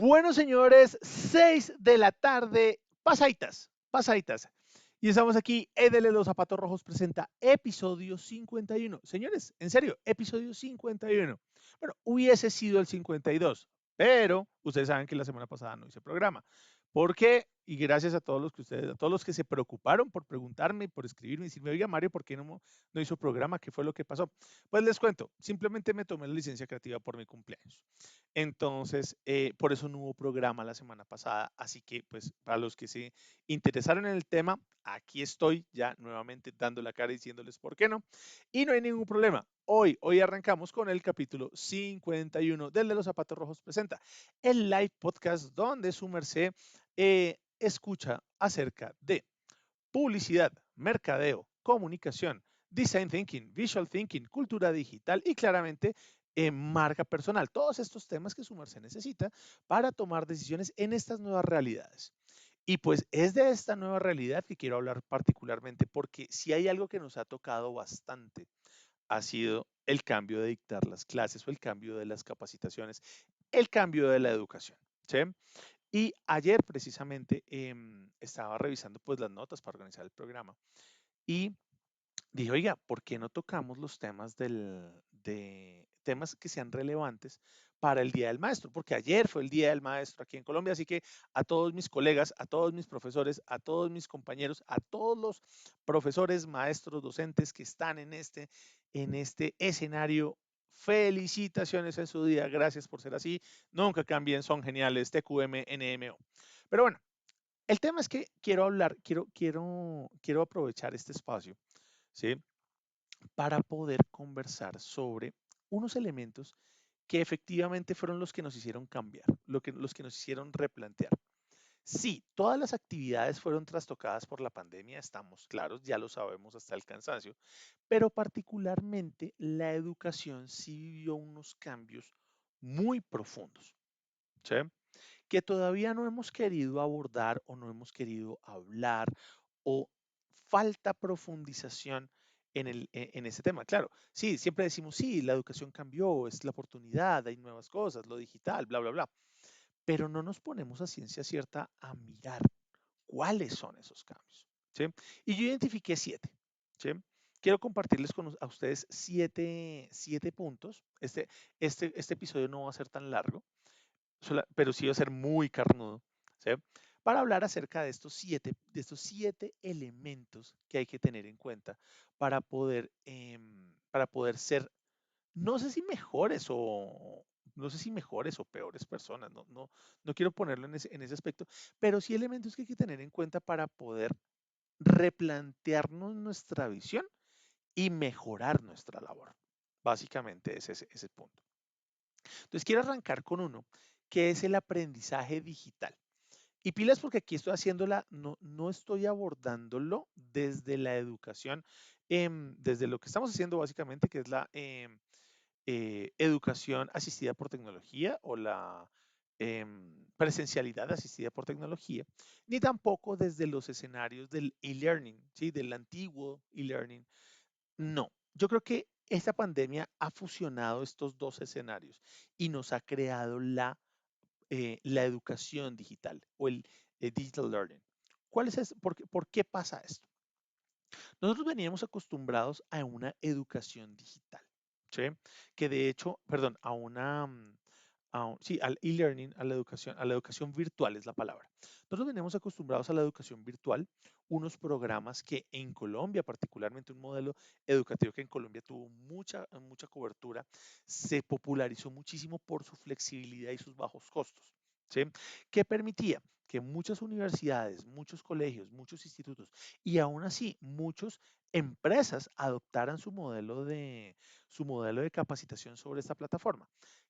Bueno, señores, 6 de la tarde, pasaditas, pasaditas. Y estamos aquí, Edele Los Zapatos Rojos presenta episodio 51. Señores, en serio, episodio 51. Bueno, hubiese sido el 52, pero ustedes saben que la semana pasada no hice programa. ¿Por qué? Y gracias a todos los que ustedes, a todos los que se preocuparon por preguntarme, por escribirme y decirme, oiga, Mario, ¿por qué no hizo programa? ¿Qué fue lo que pasó? Pues les cuento, simplemente me tomé la licencia creativa por mi cumpleaños. Entonces, por eso no hubo programa la semana pasada. Así que, pues, para los que se interesaron en el tema, aquí estoy ya nuevamente dando la cara y diciéndoles por qué no. Y no hay ningún problema. Hoy arrancamos con el capítulo 51 del de los Zapatos Rojos Presenta, el live podcast donde su merced escucha acerca de publicidad, mercadeo, comunicación, design thinking, visual thinking, cultura digital y claramente marca personal. Todos estos temas que su merced necesita para tomar decisiones en estas nuevas realidades. Y pues es de esta nueva realidad que quiero hablar particularmente porque si hay algo que nos ha tocado bastante ha sido el cambio de dictar las clases o el cambio de las capacitaciones, el cambio de la educación. ¿Sí? Y ayer precisamente estaba revisando pues las notas para organizar el programa y dije, oiga, ¿por qué no tocamos los temas de temas que sean relevantes para el Día del Maestro? Porque ayer fue el Día del Maestro aquí en Colombia, así que a todos mis colegas, a todos mis profesores, a todos mis compañeros, a todos los profesores, maestros, docentes que están en este escenario, felicitaciones en su día, gracias por ser así, nunca cambien, son geniales, TQM, NMO. Pero bueno, el tema es que quiero hablar, quiero aprovechar este espacio, ¿sí? Para poder conversar sobre unos elementos que efectivamente fueron los que nos hicieron cambiar, los que nos hicieron replantear. Sí, todas las actividades fueron trastocadas por la pandemia, estamos claros, ya lo sabemos hasta el cansancio, pero particularmente la educación sí vivió unos cambios muy profundos, ¿sí? Que todavía no hemos querido abordar o no hemos querido hablar o falta profundización en ese tema. Claro, sí, siempre decimos, sí, la educación cambió, es la oportunidad, hay nuevas cosas, lo digital, bla, bla, bla, pero no nos ponemos a ciencia cierta a mirar cuáles son esos cambios. ¿Sí? Y yo identifiqué 7. ¿Sí? Quiero compartirles a ustedes siete puntos. Este episodio no va a ser tan largo, pero sí va a ser muy carnudo, ¿sí? Para hablar acerca de estos siete elementos que hay que tener en cuenta para poder ser, no sé si mejores o no sé si mejores o peores personas, no quiero ponerlo en ese aspecto, pero sí elementos que hay que tener en cuenta para poder replantearnos nuestra visión y mejorar nuestra labor. Básicamente es ese punto. Entonces quiero arrancar con uno, que es el aprendizaje digital. Y pilas porque aquí estoy haciéndola, no estoy abordándolo desde la educación, desde lo que estamos haciendo básicamente, que es la educación asistida por tecnología o la presencialidad asistida por tecnología, ni tampoco desde los escenarios del e-learning, ¿sí? Del antiguo e-learning. No, yo creo que esta pandemia ha fusionado estos dos escenarios y nos ha creado la educación digital o el digital learning. ¿Cuál es por qué pasa esto? Nosotros veníamos acostumbrados a una educación digital, ¿sí? Que de hecho, perdón, sí, al e-learning, a la educación virtual es la palabra. Nosotros venimos acostumbrados a la educación virtual, unos programas que en Colombia, particularmente un modelo educativo que en Colombia tuvo mucha cobertura, se popularizó muchísimo por su flexibilidad y sus bajos costos, ¿sí? Que permitía que muchas universidades, muchos colegios, muchos institutos y aún así muchas empresas adoptaran su modelo de capacitación sobre esta plataforma.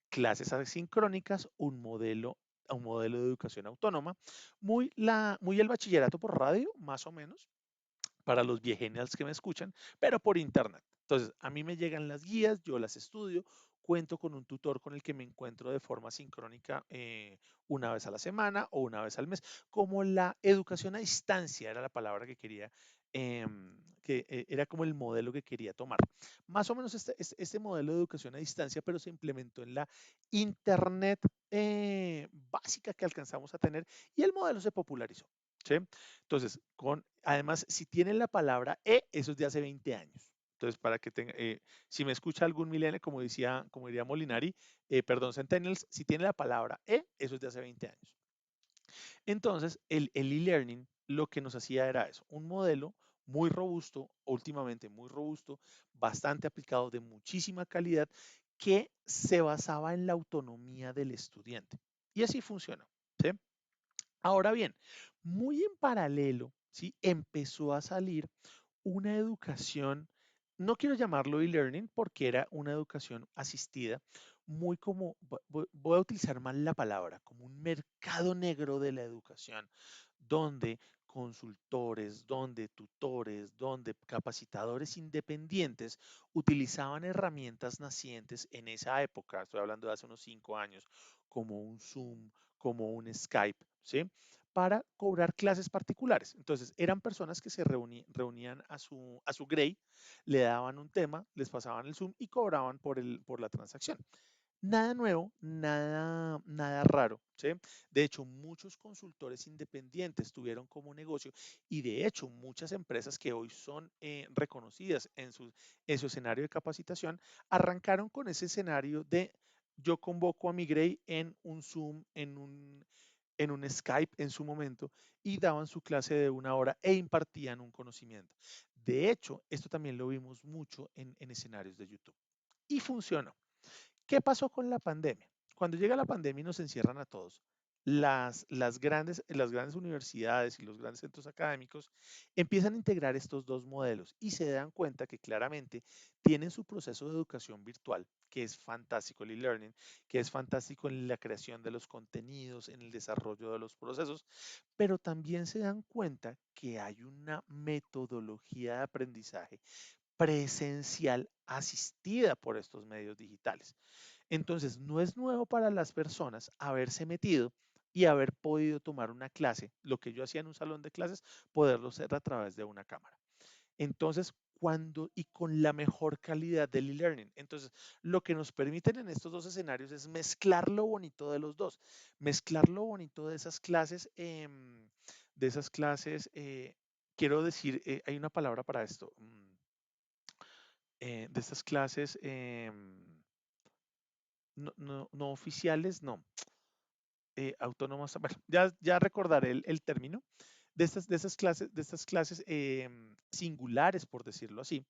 Clases asincrónicas, un modelo de educación autónoma, muy el bachillerato por radio, más o menos, para los viejenials que me escuchan, pero por internet. Entonces, a mí me llegan las guías, yo las estudio, cuento con un tutor con el que me encuentro de forma sincrónica una vez a la semana o una vez al mes, como la educación a distancia era la palabra que quería que era como el modelo que quería tomar. Más o menos este modelo de educación a distancia, pero se implementó en la Internet básica que alcanzamos a tener y el modelo se popularizó. ¿Sí? Entonces, además, si tienen la palabra eso es de hace 20 años. Entonces, para que tenga, si me escucha algún millennial, como diría Molinari, perdón, Centennials, si tiene la palabra eso es de hace 20 años. Entonces, el e-learning lo que nos hacía era eso, un modelo muy robusto, últimamente muy robusto, bastante aplicado, de muchísima calidad, que se basaba en la autonomía del estudiante. Y así funciona. ¿Sí? Ahora bien, muy en paralelo, ¿sí? Empezó a salir una educación, no quiero llamarlo e-learning porque era una educación asistida, muy como, voy a utilizar mal la palabra, como un mercado negro de la educación, donde consultores, donde tutores, donde capacitadores independientes utilizaban herramientas nacientes en esa época, estoy hablando de hace unos 5 años, como un Zoom, como un Skype, ¿sí? Para cobrar clases particulares. Entonces, eran personas que se reunían a su grey, le daban un tema, les pasaban el Zoom y cobraban por la transacción. Nada nuevo, nada raro, ¿sí? De hecho, muchos consultores independientes tuvieron como negocio y de hecho muchas empresas que hoy son reconocidas en su escenario de capacitación arrancaron con ese escenario de yo convoco a mi grey en un Zoom, en un Skype en su momento y daban su clase de 1 hora e impartían un conocimiento. De hecho, esto también lo vimos mucho en escenarios de YouTube y funcionó. ¿Qué pasó con la pandemia? Cuando llega la pandemia y nos encierran a todos, las grandes universidades y los grandes centros académicos empiezan a integrar estos dos modelos y se dan cuenta que claramente tienen su proceso de educación virtual, que es fantástico el e-learning, que es fantástico en la creación de los contenidos, en el desarrollo de los procesos, pero también se dan cuenta que hay una metodología de aprendizaje presencial asistida por estos medios digitales. Entonces, no es nuevo para las personas haberse metido y haber podido tomar una clase, lo que yo hacía en un salón de clases, poderlo hacer a través de una cámara. Entonces, cuando y con la mejor calidad del e-learning. Entonces, lo que nos permiten en estos dos escenarios es mezclar lo bonito de los dos, mezclar lo bonito de esas clases, quiero decir, hay una palabra para esto, de estas clases no oficiales, no, autónomas, bueno, ya recordaré el término, de estas clases singulares, por decirlo así,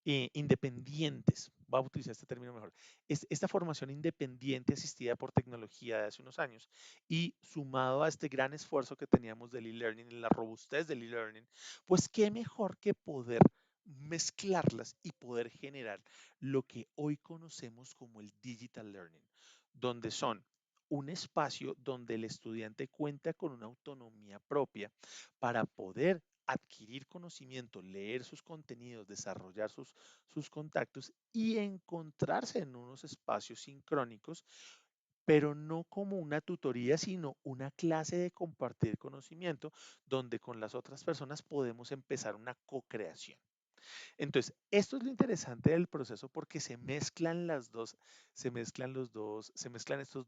independientes, voy a utilizar este término mejor, esta formación independiente asistida por tecnología de hace unos años y sumado a este gran esfuerzo que teníamos del e-learning, en la robustez del e-learning, pues qué mejor que poder mezclarlas y poder generar lo que hoy conocemos como el digital learning, donde son un espacio donde el estudiante cuenta con una autonomía propia para poder adquirir conocimiento, leer sus contenidos, desarrollar sus contactos y encontrarse en unos espacios sincrónicos, pero no como una tutoría, sino una clase de compartir conocimiento donde con las otras personas podemos empezar una co-creación. Entonces, esto es lo interesante del proceso porque se mezclan estos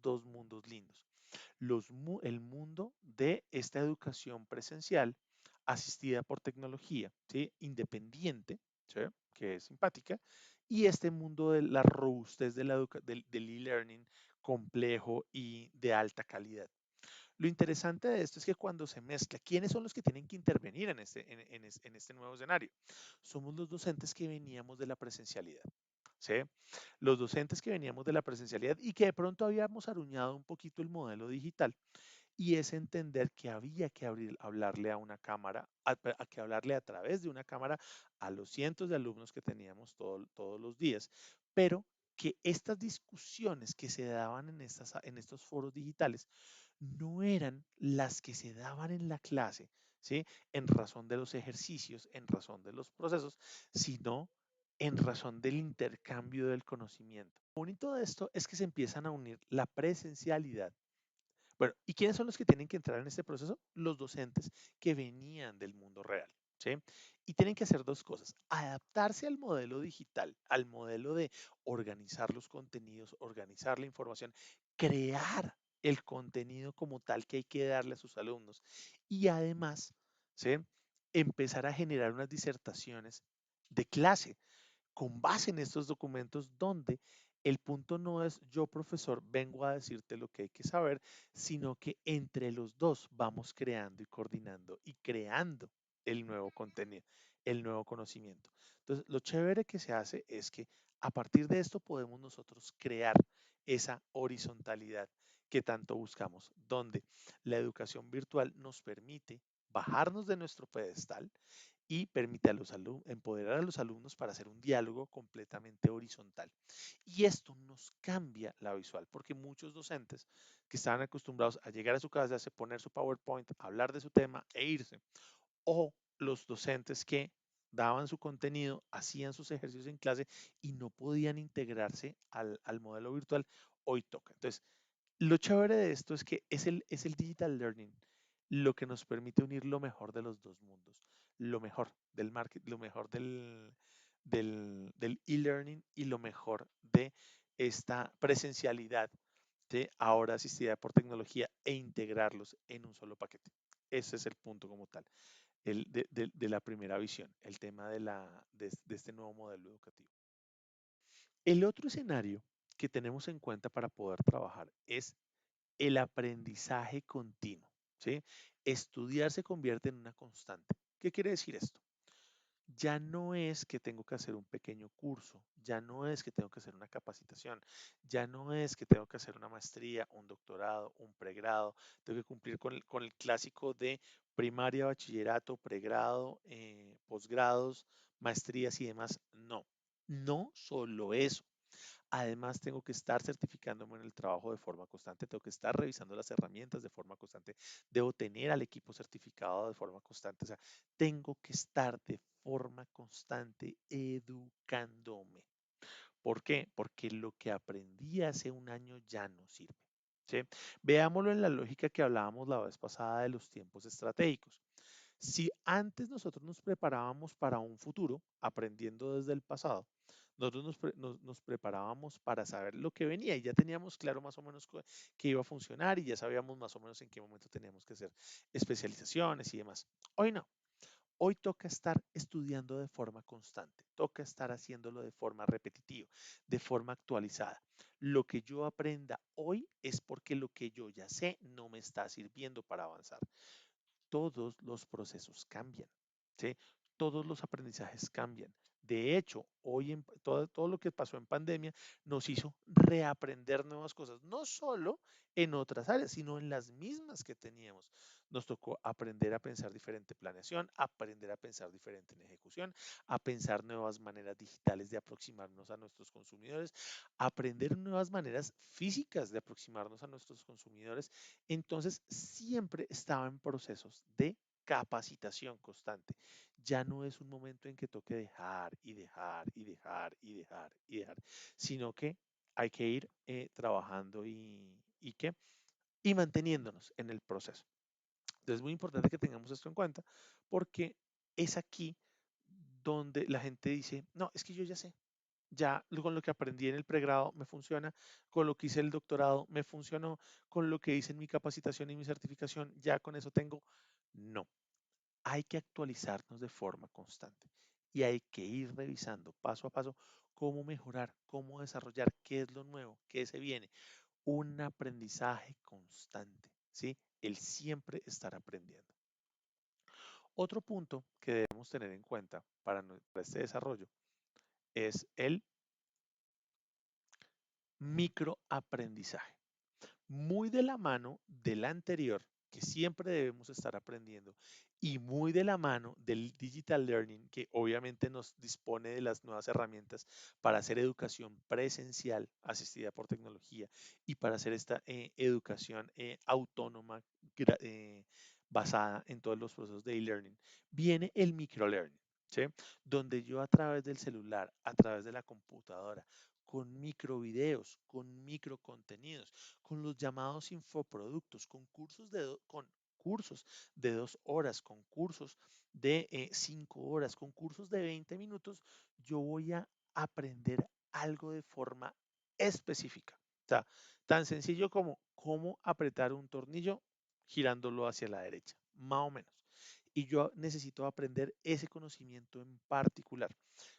dos mundos lindos. El mundo de esta educación presencial asistida por tecnología, ¿sí? Independiente, ¿sí? Que es simpática, y este mundo de la robustez del e-learning complejo y de alta calidad. Lo interesante de esto es que cuando se mezcla, ¿quiénes son los que tienen que intervenir en este nuevo escenario? Somos los docentes que veníamos de la presencialidad. ¿Sí? Los docentes que veníamos de la presencialidad y que de pronto habíamos aruñado un poquito el modelo digital y es entender que había que hablarle a una cámara, a que hablarle a través de una cámara a los cientos de alumnos que teníamos todos los días, pero que estas discusiones que se daban en estos foros digitales no eran las que se daban en la clase, ¿sí? En razón de los ejercicios, en razón de los procesos, sino en razón del intercambio del conocimiento. Lo bonito de esto es que se empiezan a unir la presencialidad. Bueno, ¿y quiénes son los que tienen que entrar en este proceso? Los docentes que venían del mundo real. ¿sí? Y tienen que hacer dos cosas, adaptarse al modelo digital, al modelo de organizar los contenidos, organizar la información, crear el contenido como tal que hay que darle a sus alumnos y además, ¿sí? Empezar a generar unas disertaciones de clase con base en estos documentos donde el punto no es yo, profesor, vengo a decirte lo que hay que saber, sino que entre los dos vamos creando y coordinando y creando el nuevo contenido, el nuevo conocimiento. Entonces, lo chévere que se hace es que a partir de esto podemos nosotros crear esa horizontalidad que tanto buscamos, donde la educación virtual nos permite bajarnos de nuestro pedestal y permite a los empoderar a los alumnos para hacer un diálogo completamente horizontal. Y esto nos cambia la visual, porque muchos docentes que estaban acostumbrados a llegar a su casa, a poner su PowerPoint, hablar de su tema e irse, o los docentes que daban su contenido, hacían sus ejercicios en clase y no podían integrarse al modelo virtual, hoy toca. Entonces, lo chévere de esto es que es el digital learning lo que nos permite unir lo mejor de los dos mundos, lo mejor del marketing, lo mejor del e-learning y lo mejor de esta presencialidad de ahora asistida por tecnología e integrarlos en un solo paquete. Ese es el punto como tal, de la primera visión, el tema de este nuevo modelo educativo. El otro escenario que tenemos en cuenta para poder trabajar es el aprendizaje continuo, ¿sí? Estudiar se convierte en una constante. ¿Qué quiere decir esto? Ya no es que tengo que hacer un pequeño curso, ya no es que tengo que hacer una capacitación, ya no es que tengo que hacer una maestría, un doctorado, un pregrado, tengo que cumplir con el clásico de primaria, bachillerato, pregrado, posgrados, maestrías y demás. No, no solo eso. Además, tengo que estar certificándome en el trabajo de forma constante, tengo que estar revisando las herramientas de forma constante, debo tener al equipo certificado de forma constante, o sea, tengo que estar de forma constante educándome. ¿Por qué? Porque lo que aprendí hace un año ya no sirve. ¿Sí? Veámoslo en la lógica que hablábamos la vez pasada de los tiempos estratégicos. Si antes nosotros nos preparábamos para un futuro, aprendiendo desde el pasado, nosotros nos preparábamos para saber lo que venía y ya teníamos claro más o menos que iba a funcionar y ya sabíamos más o menos en qué momento teníamos que hacer especializaciones y demás. Hoy no. Hoy toca estar estudiando de forma constante, toca estar haciéndolo de forma repetitiva, de forma actualizada. Lo que yo aprenda hoy es porque lo que yo ya sé no me está sirviendo para avanzar. Todos los procesos cambian, ¿sí? Todos los aprendizajes cambian. De hecho, hoy todo lo que pasó en pandemia nos hizo reaprender nuevas cosas, no solo en otras áreas, sino en las mismas que teníamos. Nos tocó aprender a pensar diferente planeación, aprender a pensar diferente en ejecución, a pensar nuevas maneras digitales de aproximarnos a nuestros consumidores, aprender nuevas maneras físicas de aproximarnos a nuestros consumidores. Entonces, siempre estaba en procesos de capacitación constante. Ya no es un momento en que toque dejar y dejar y dejar y dejar y dejar, sino que hay que ir trabajando y manteniéndonos en el proceso. Entonces es muy importante que tengamos esto en cuenta porque es aquí donde la gente dice, no, es que yo ya sé, ya con lo que aprendí en el pregrado me funciona, con lo que hice el doctorado me funcionó, con lo que hice en mi capacitación y mi certificación, ya con eso tengo. No, hay que actualizarnos de forma constante y hay que ir revisando paso a paso cómo mejorar, cómo desarrollar, qué es lo nuevo, qué se viene. Un aprendizaje constante, ¿sí? El siempre estar aprendiendo. Otro punto que debemos tener en cuenta para este desarrollo es el microaprendizaje. Muy de la mano del anterior, que siempre debemos estar aprendiendo, y muy de la mano del digital learning, que obviamente nos dispone de las nuevas herramientas para hacer educación presencial asistida por tecnología y para hacer esta educación autónoma basada en todos los procesos de e-learning, viene el microlearning. ¿Sí? Donde yo a través del celular, a través de la computadora, con microvideos, con microcontenidos, con los llamados infoproductos, con cursos con cursos de 2 horas, con cursos de 5 horas, con cursos de 20 minutos, yo voy a aprender algo de forma específica. O sea, tan sencillo como cómo apretar un tornillo girándolo hacia la derecha, más o menos. Y yo necesito aprender ese conocimiento en particular.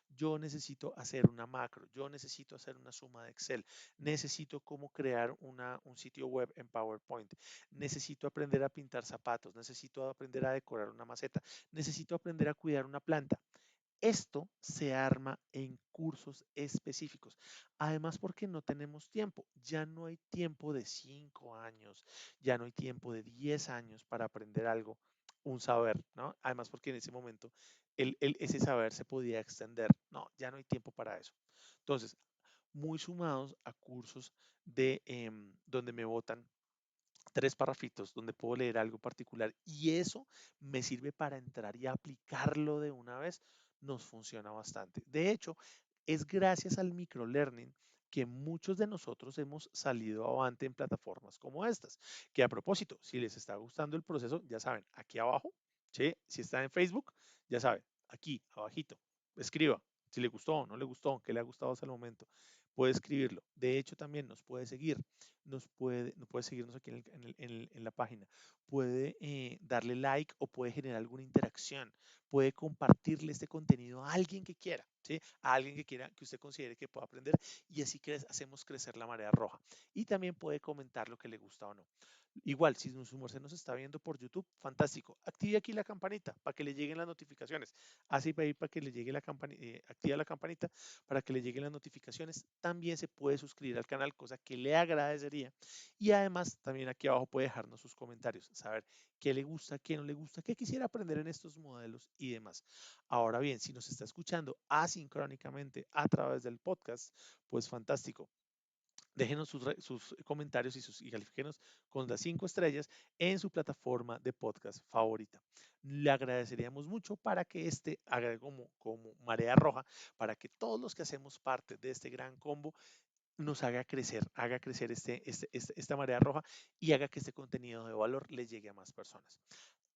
Yo necesito hacer una macro, yo necesito hacer una suma de Excel, necesito cómo crear un sitio web en PowerPoint, necesito aprender a pintar zapatos, necesito aprender a decorar una maceta, necesito aprender a cuidar una planta. Esto se arma en cursos específicos. Además, porque no tenemos tiempo. Ya no hay tiempo de 5 años, ya no hay tiempo de 10 años para aprender algo, un saber, ¿no? Además, porque en ese momento ese saber se podía extender. No, ya no hay tiempo para eso. Entonces, muy sumados a cursos de donde me votan 3 parrafitos donde puedo leer algo particular y eso me sirve para entrar y aplicarlo de una vez, nos funciona bastante. De hecho, es gracias al microlearning que muchos de nosotros hemos salido avante en plataformas como estas. Que a propósito, si les está gustando el proceso, ya saben, aquí abajo, ¿sí? Si está en Facebook, ya saben, aquí abajito, escriba si le gustó o no le gustó, qué le ha gustado hasta el momento. Puede escribirlo. De hecho, también nos puede seguir no puede seguirnos aquí en la página, puede darle like o puede generar alguna interacción, puede compartirle este contenido a alguien que quiera, ¿sí? A alguien que quiera, que usted considere que pueda aprender y así hacemos crecer la marea roja. Y también puede comentar lo que le gusta o no. Igual, si su merced nos está viendo por YouTube, fantástico. Active aquí la campanita para que le lleguen las notificaciones. Así para que le llegue la campanita, activa la campanita para que le lleguen las notificaciones. También se puede suscribir al canal, cosa que le agradecería. Y además, también aquí abajo puede dejarnos sus comentarios, saber qué le gusta, qué no le gusta, qué quisiera aprender en estos modelos y demás. Ahora bien, si nos está escuchando asincrónicamente a través del podcast, pues fantástico. Déjenos sus comentarios y califíquenos con las 5 estrellas en su plataforma de podcast favorita. Le agradeceríamos mucho para que este haga como marea roja, para que todos los que hacemos parte de este gran combo nos haga crecer esta marea roja y haga que este contenido de valor le llegue a más personas.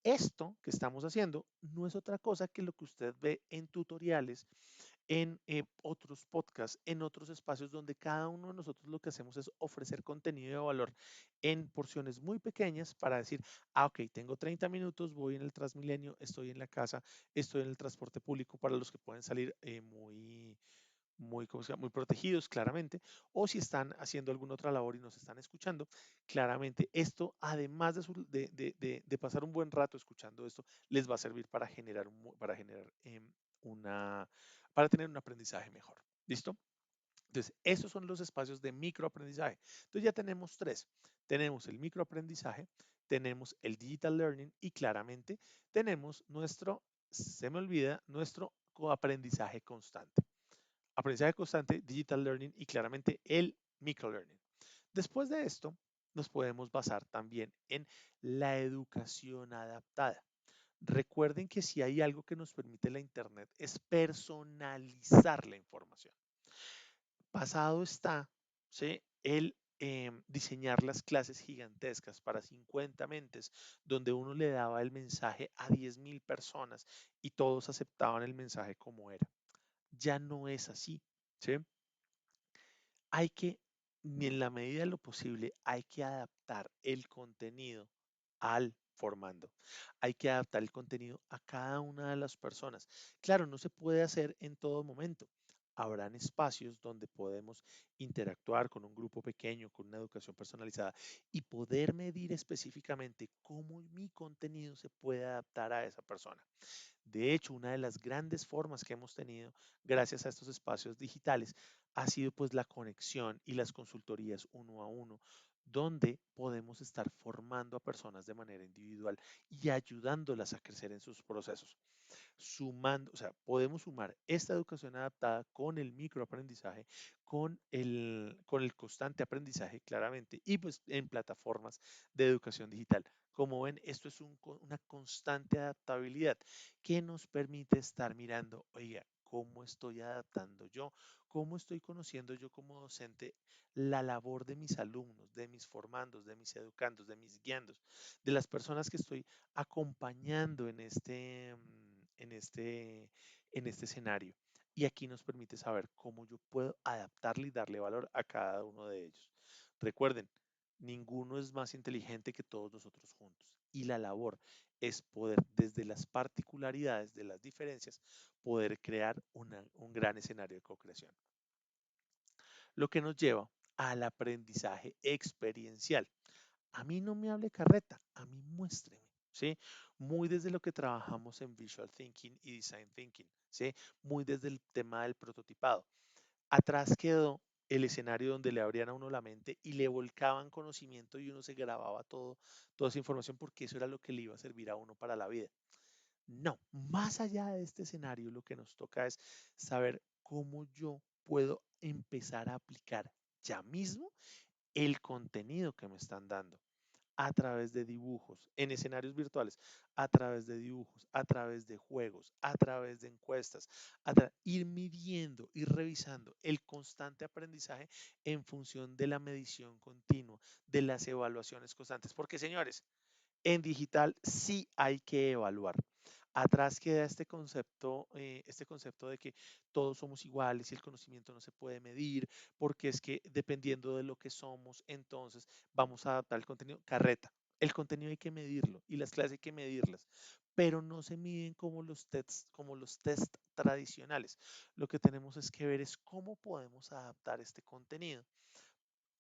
Esto que estamos haciendo no es otra cosa que lo que usted ve en tutoriales, en otros podcasts, en otros espacios donde cada uno de nosotros lo que hacemos es ofrecer contenido de valor en porciones muy pequeñas para decir, ok, tengo 30 minutos, voy en el Transmilenio, estoy en la casa, estoy en el transporte público para los que pueden salir ¿cómo se llama? Muy protegidos, claramente, o si están haciendo alguna otra labor y nos están escuchando, claramente esto, además de pasar un buen rato escuchando esto, les va a servir para tener un aprendizaje mejor. ¿Listo? Entonces, esos son los espacios de microaprendizaje. Entonces, ya tenemos 3. Tenemos el microaprendizaje, tenemos el digital learning y claramente tenemos nuestro aprendizaje constante. Aprendizaje constante, digital learning y claramente el microlearning. Después de esto, nos podemos basar también en la educación adaptada. Recuerden que si hay algo que nos permite la Internet es personalizar la información. Pasado está, ¿sí? El diseñar las clases gigantescas para 50 mentes, donde uno le daba el mensaje a 10.000 personas y todos aceptaban el mensaje como era. Ya no es así, ¿sí? Hay que, en la medida de lo posible, hay que adaptar el contenido al formando. Hay que adaptar el contenido a cada una de las personas. Claro, no se puede hacer en todo momento. Habrán espacios donde podemos interactuar con un grupo pequeño, con una educación personalizada y poder medir específicamente cómo mi contenido se puede adaptar a esa persona. De hecho, una de las grandes formas que hemos tenido gracias a estos espacios digitales ha sido pues la conexión y las consultorías uno a uno, donde podemos estar formando a personas de manera individual y ayudándolas a crecer en sus procesos. Sumando, o sea, podemos sumar esta educación adaptada con el microaprendizaje, con el constante aprendizaje, claramente, y pues en plataformas de educación digital. Como ven, esto es una constante adaptabilidad que nos permite estar mirando, oiga, cómo estoy adaptando yo, cómo estoy conociendo yo como docente la labor de mis alumnos, de mis formandos, de mis educandos, de mis guiandos, de las personas que estoy acompañando en este escenario. Y aquí nos permite saber cómo yo puedo adaptarle y darle valor a cada uno de ellos. Recuerden, ninguno es más inteligente que todos nosotros juntos. Y la labor es poder, desde las particularidades de las diferencias, poder crear un gran escenario de co-creación. Lo que nos lleva al aprendizaje experiencial. A mí no me hable carreta, a mí muéstreme, ¿sí? Muy desde lo que trabajamos en Visual Thinking y Design Thinking, ¿sí? Muy desde el tema del prototipado. Atrás quedó el escenario donde le abrían a uno la mente y le volcaban conocimiento y uno se grababa toda esa información porque eso era lo que le iba a servir a uno para la vida. No, más allá de este escenario, lo que nos toca es saber cómo yo puedo empezar a aplicar ya mismo el contenido que me están dando a través de dibujos, en escenarios virtuales, a través de dibujos, a través de juegos, a través de encuestas, ir midiendo, ir revisando el constante aprendizaje en función de la medición continua, de las evaluaciones constantes. Porque, señores, en digital sí hay que evaluar. Atrás queda este concepto de que todos somos iguales y el conocimiento no se puede medir, porque es que dependiendo de lo que somos, entonces vamos a adaptar el contenido. Carreta. El contenido hay que medirlo y las clases hay que medirlas, pero no se miden como los test tradicionales. Lo que tenemos es que ver es cómo podemos adaptar este contenido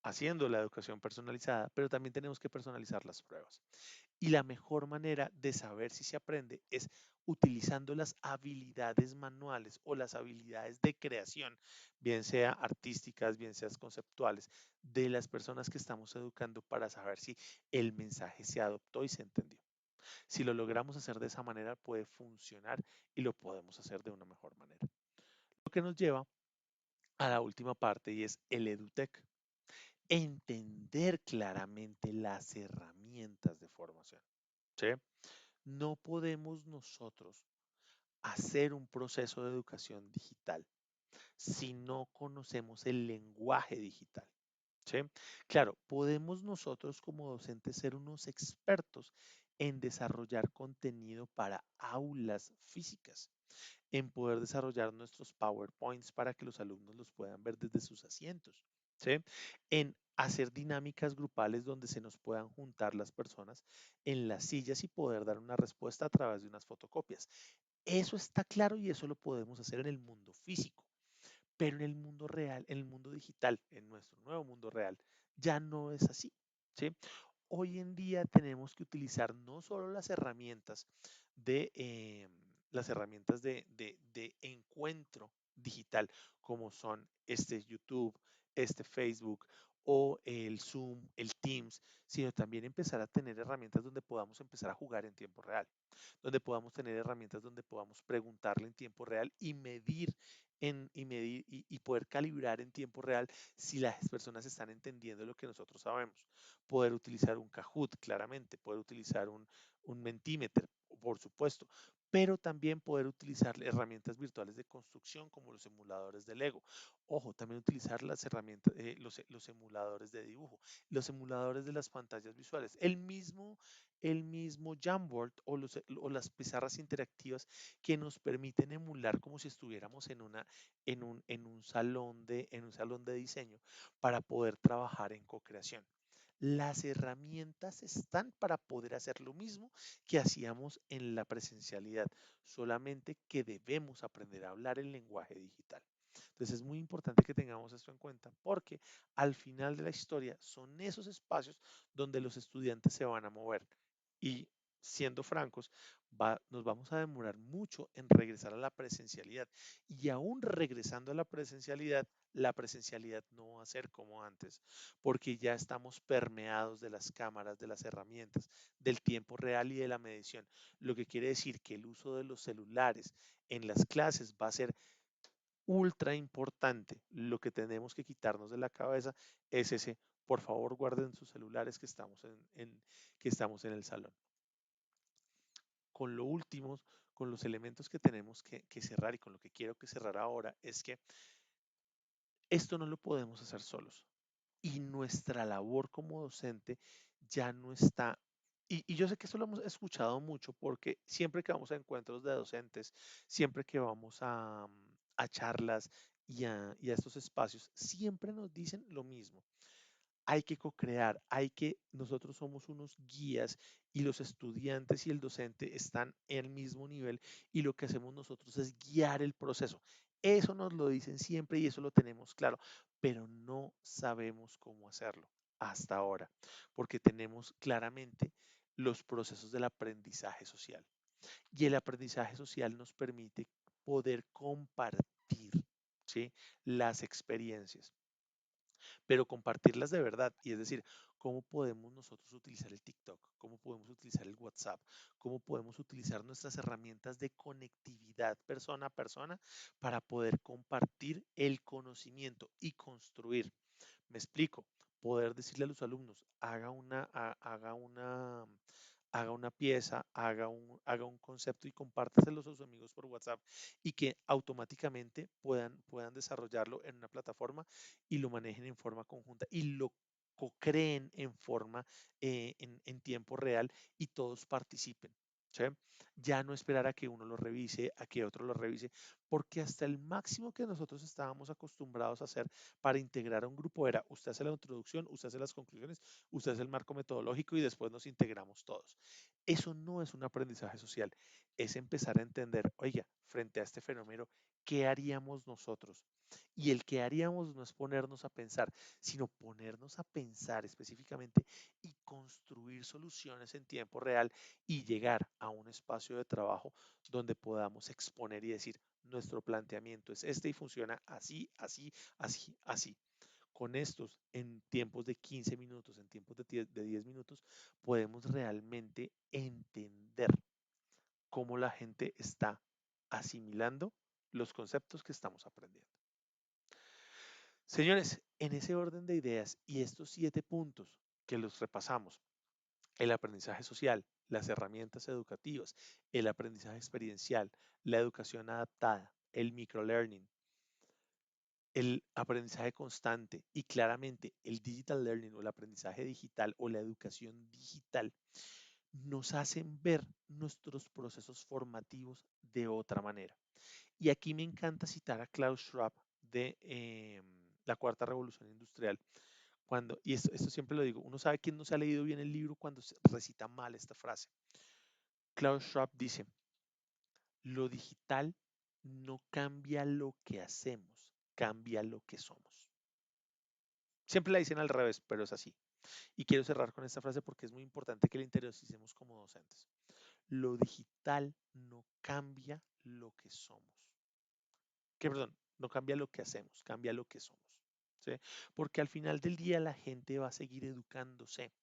haciendo la educación personalizada, pero también tenemos que personalizar las pruebas. Y la mejor manera de saber si se aprende es utilizando las habilidades manuales o las habilidades de creación, bien sea artísticas, bien sean conceptuales, de las personas que estamos educando para saber si el mensaje se adoptó y se entendió. Si lo logramos hacer de esa manera, puede funcionar y lo podemos hacer de una mejor manera. Lo que nos lleva a la última parte y es el EduTech. Entender claramente las herramientas de formación. ¿Sí? No podemos nosotros hacer un proceso de educación digital si no conocemos el lenguaje digital. ¿Sí? Claro, podemos nosotros como docentes ser unos expertos en desarrollar contenido para aulas físicas, en poder desarrollar nuestros PowerPoints para que los alumnos los puedan ver desde sus asientos, ¿sí? En hacer dinámicas grupales donde se nos puedan juntar las personas en las sillas y poder dar una respuesta a través de unas fotocopias. Eso está claro y eso lo podemos hacer en el mundo físico, pero en el mundo real, en el mundo digital, en nuestro nuevo mundo real, ya no es así, ¿sí? Hoy en día tenemos que utilizar no solo las herramientas de encuentro digital, como son este YouTube, este Facebook o el Zoom, el Teams, sino también empezar a tener herramientas donde podamos empezar a jugar en tiempo real, donde podamos tener herramientas donde podamos preguntarle en tiempo real y medir y poder calibrar en tiempo real si las personas están entendiendo lo que nosotros sabemos. Poder utilizar un Kahoot, claramente, poder utilizar un Mentimeter, por supuesto, pero también poder utilizar herramientas virtuales de construcción como los emuladores de Lego. Ojo, también utilizar las herramientas, los emuladores de dibujo, los emuladores de las pantallas visuales, el mismo Jamboard o las pizarras interactivas que nos permiten emular como si estuviéramos en un salón de diseño para poder trabajar en co-creación. Las herramientas están para poder hacer lo mismo que hacíamos en la presencialidad, solamente que debemos aprender a hablar el lenguaje digital. Entonces es muy importante que tengamos esto en cuenta porque al final de la historia son esos espacios donde los estudiantes se van a mover y siendo francos, nos vamos a demorar mucho en regresar a la presencialidad y aún regresando a la presencialidad no va a ser como antes, porque ya estamos permeados de las cámaras, de las herramientas, del tiempo real y de la medición, lo que quiere decir que el uso de los celulares en las clases va a ser ultra importante. Lo que tenemos que quitarnos de la cabeza es ese, por favor, guarden sus celulares que estamos en el salón. Con lo último, con los elementos que tenemos que cerrar y con lo que quiero que cerrar ahora es que esto no lo podemos hacer solos y nuestra labor como docente ya no está. Y yo sé que esto lo hemos escuchado mucho porque siempre que vamos a encuentros de docentes, siempre que vamos a charlas y a estos espacios, siempre nos dicen lo mismo. Hay que co-crear, nosotros somos unos guías y los estudiantes y el docente están en el mismo nivel y lo que hacemos nosotros es guiar el proceso. Eso nos lo dicen siempre y eso lo tenemos claro, pero no sabemos cómo hacerlo hasta ahora, porque tenemos claramente los procesos del aprendizaje social. Y el aprendizaje social nos permite poder compartir, ¿sí?, las experiencias, pero compartirlas de verdad. Y es decir, cómo podemos nosotros utilizar el TikTok, cómo podemos utilizar el WhatsApp, cómo podemos utilizar nuestras herramientas de conectividad persona a persona para poder compartir el conocimiento y construir. Me explico, poder decirle a los alumnos, haga una pieza, haga un concepto y compártaselo a sus amigos por WhatsApp y que automáticamente puedan desarrollarlo en una plataforma y lo manejen en forma conjunta y lo co-creen en forma en tiempo real y todos participen. ¿Sí? Ya no esperar a que uno lo revise, a que otro lo revise, porque hasta el máximo que nosotros estábamos acostumbrados a hacer para integrar a un grupo era, usted hace la introducción, usted hace las conclusiones, usted hace el marco metodológico y después nos integramos todos. Eso no es un aprendizaje social, es empezar a entender, oiga, frente a este fenómeno, ¿qué haríamos nosotros? Y el que haríamos no es ponernos a pensar, sino ponernos a pensar específicamente y construir soluciones en tiempo real y llegar a un espacio de trabajo donde podamos exponer y decir, nuestro planteamiento es este y funciona así, así, así, así. Con estos, en tiempos de 15 minutos, en tiempos de 10 minutos, podemos realmente entender cómo la gente está asimilando los conceptos que estamos aprendiendo. Señores, en ese orden de ideas y estos 7 puntos que los repasamos, el aprendizaje social, las herramientas educativas, el aprendizaje experiencial, la educación adaptada, el microlearning, el aprendizaje constante y claramente el digital learning o el aprendizaje digital o la educación digital nos hacen ver nuestros procesos formativos de otra manera. Y aquí me encanta citar a Klaus Schwab de La Cuarta Revolución Industrial. Y esto siempre lo digo, uno sabe quién no se ha leído bien el libro cuando se recita mal esta frase. Klaus Schwab dice, lo digital no cambia lo que hacemos, cambia lo que somos. Siempre la dicen al revés, pero es así. Y quiero cerrar con esta frase porque es muy importante que la interioricemos como docentes. Lo digital no cambia lo que somos. Perdón, no cambia lo que hacemos, cambia lo que somos. ¿Sí? Porque al final del día la gente va a seguir educándose,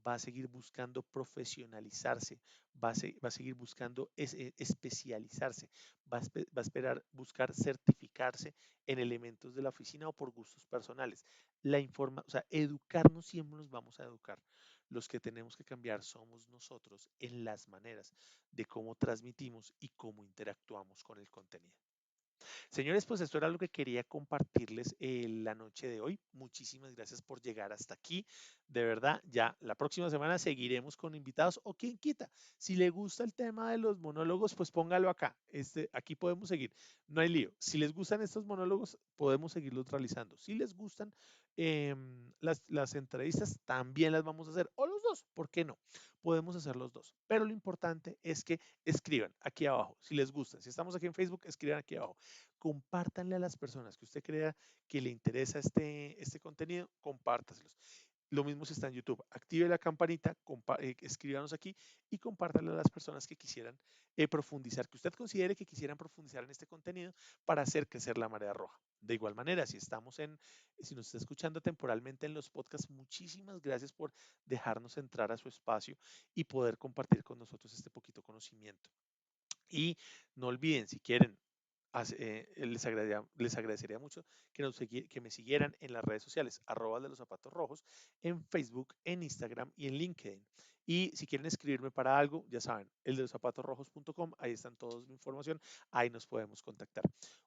va a seguir buscando profesionalizarse, va a seguir buscando especializarse, va a esperar buscar certificarse en elementos de la oficina o por gustos personales. O sea, educarnos siempre nos vamos a educar. Los que tenemos que cambiar somos nosotros en las maneras de cómo transmitimos y cómo interactuamos con el contenido. Señores, pues esto era lo que quería compartirles la noche de hoy. Muchísimas gracias por llegar hasta aquí. De verdad, ya la próxima semana seguiremos con invitados o quien quita. Si le gusta el tema de los monólogos, pues póngalo acá. Aquí podemos seguir. No hay lío. Si les gustan estos monólogos, podemos seguirlos realizando. Si les gustan las entrevistas, también las vamos a hacer. O los dos, ¿por qué no? Podemos hacer los dos. Pero lo importante es que escriban aquí abajo. Si les gusta. Si estamos aquí en Facebook, escriban aquí abajo. Compártanle a las personas que usted crea que le interesa este contenido, compártaselos. Lo mismo si está en YouTube, active la campanita, escríbanos aquí y compártanle a las personas que quisieran profundizar, que usted considere que quisieran profundizar en este contenido para hacer crecer la marea roja. De igual manera, si nos está escuchando temporalmente en los podcasts, muchísimas gracias por dejarnos entrar a su espacio y poder compartir con nosotros este poquito conocimiento. Y no olviden, si quieren les agradecería mucho que me siguieran en las redes sociales, arroba de los zapatos rojos, en Facebook, en Instagram y en LinkedIn. Y si quieren escribirme para algo, ya saben, el de los zapatos ahí están toda la información, ahí nos podemos contactar.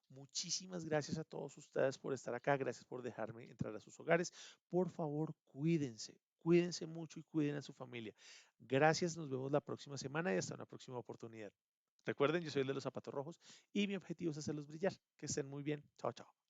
Muchísimas gracias a todos ustedes por estar acá, gracias por dejarme entrar a sus hogares. Por favor, cuídense, cuídense mucho y cuiden a su familia. Gracias, nos vemos la próxima semana y hasta una próxima oportunidad. Recuerden, yo soy el de los zapatos rojos y mi objetivo es hacerlos brillar. Que estén muy bien. Chao, chao.